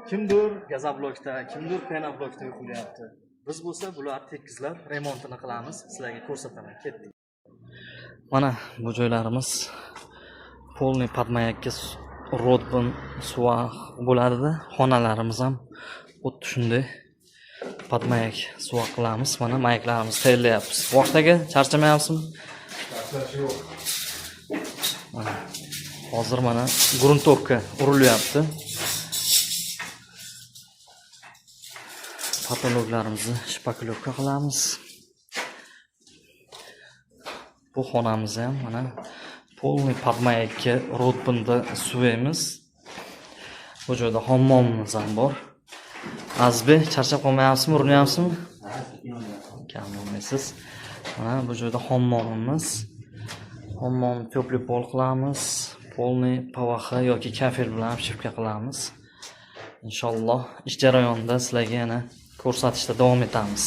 Kimdir gazoblokda, kimdir penoblokda uxlayapti. Biz bo'lsa bular tekizlab remontini qilamiz, sizlarga ko'rsataman. Ketdik. Mana bu joylarimiz polniy podmayakka rodbin suvoq bo'ladi. Xonalarimiz ham xuddi shunday podmayak suvoq qilamiz. Mana mayaklarimizni tayyorlayapmiz. Vaqtdagi charchamayapsizmi? Mana hozir mana gruntovka urilyapti. Patologlarimizni shpakilovka qilamiz. Bu xonamiz ham mana polniy podmayakka rodbinda suvemiz. Bu joyda hammomimiz ham bor. Azbi, charchab qolmayapsizmi, urinyapsizmi? Kam bo'lmaysiz. Mana bu joyda hammomimiz. Hammomni to'pli pol qilamiz. Polniy PVH yoki kafel bilan shifka qilamiz. Inshaalloh ish jarayonida sizlarga yana ko'rsatishda davom etamiz.